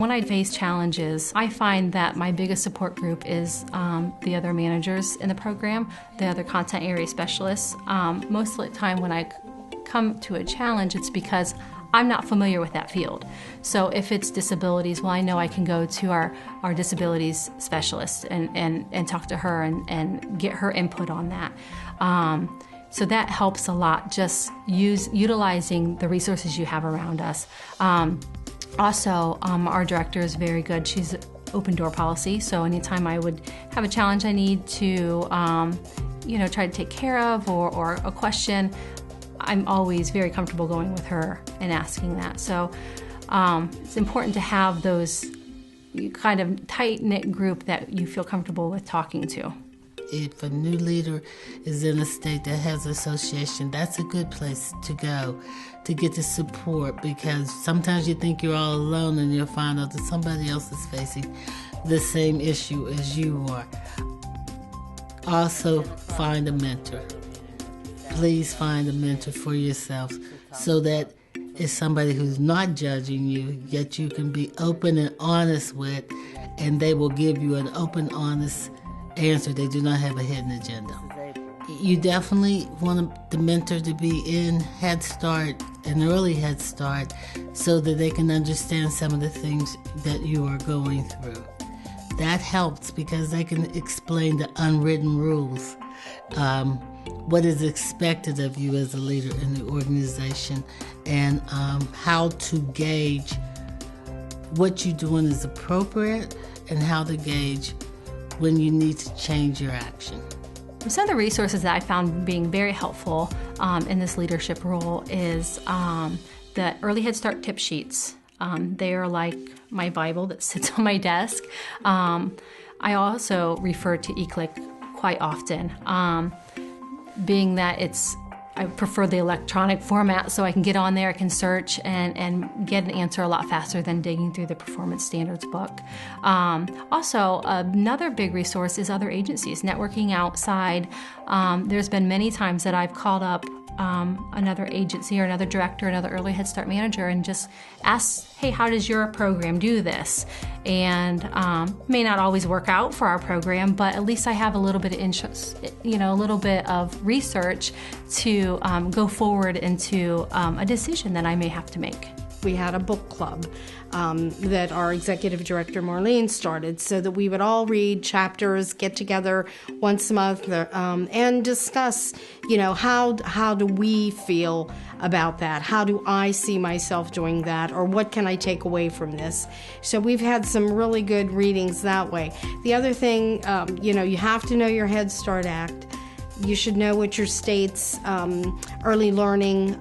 When I face challenges, I find that my biggest support group is the other managers in the program, the other content area specialists. Most of the time when I come to a challenge, it's because I'm not familiar with that field. So if it's disabilities, well, I know I can go to our disabilities specialist and talk to her and get her input on that. So that helps a lot, just utilizing the resources you have around us. Also, our director is very good. She's open door policy, so anytime I would have a challenge I need to try to take care of or a question, I'm always very comfortable going with her and asking that. So it's important to have those kind of tight-knit group that you feel comfortable with talking to. If a new leader is in a state that has an association, that's a good place to go to get the support, because sometimes you think you're all alone and you'll find out that somebody else is facing the same issue as you are. Also, find a mentor. Please find a mentor for yourself so that it's somebody who's not judging you, yet you can be open and honest with, and they will give you an open, honest answer. They do not have a hidden agenda. You definitely want the mentor to be in Head Start, an early Head Start, so that they can understand some of the things that you are going through. That helps because they can explain the unwritten rules, what is expected of you as a leader in the organization, and how to gauge what you're doing is appropriate and how to gauge when you need to change your action. Some of the resources that I found being very helpful in this leadership role is the Early Head Start tip sheets. They are like my Bible that sits on my desk. I also refer to eClick quite often, being that I prefer the electronic format, so I can get on there, I can search and get an answer a lot faster than digging through the performance standards book. Also, another big resource is other agencies, networking outside. There's been many times that I've called up another agency or another director, another early Head Start manager, and just ask, hey, how does your program do this? And may not always work out for our program, but at least I have a little bit of interest, a little bit of research to go forward into a decision that I may have to make. We had a book club that our executive director, Marlene, started so that we would all read chapters, get together once a month, and discuss, how do we feel about that? How do I see myself doing that? Or what can I take away from this? So we've had some really good readings that way. The other thing, you have to know your Head Start Act. You should know what your state's early learning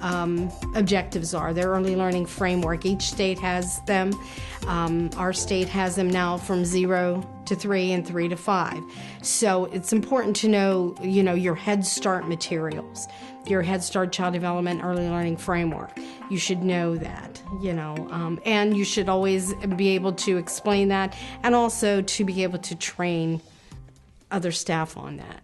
objectives are, their early learning framework. Each state has them. Our state has them now from 0 to 3 and 3 to 5. So it's important to know, your Head Start materials, your Head Start Child Development Early Learning Framework. You should know that, and you should always be able to explain that and also to be able to train other staff on that.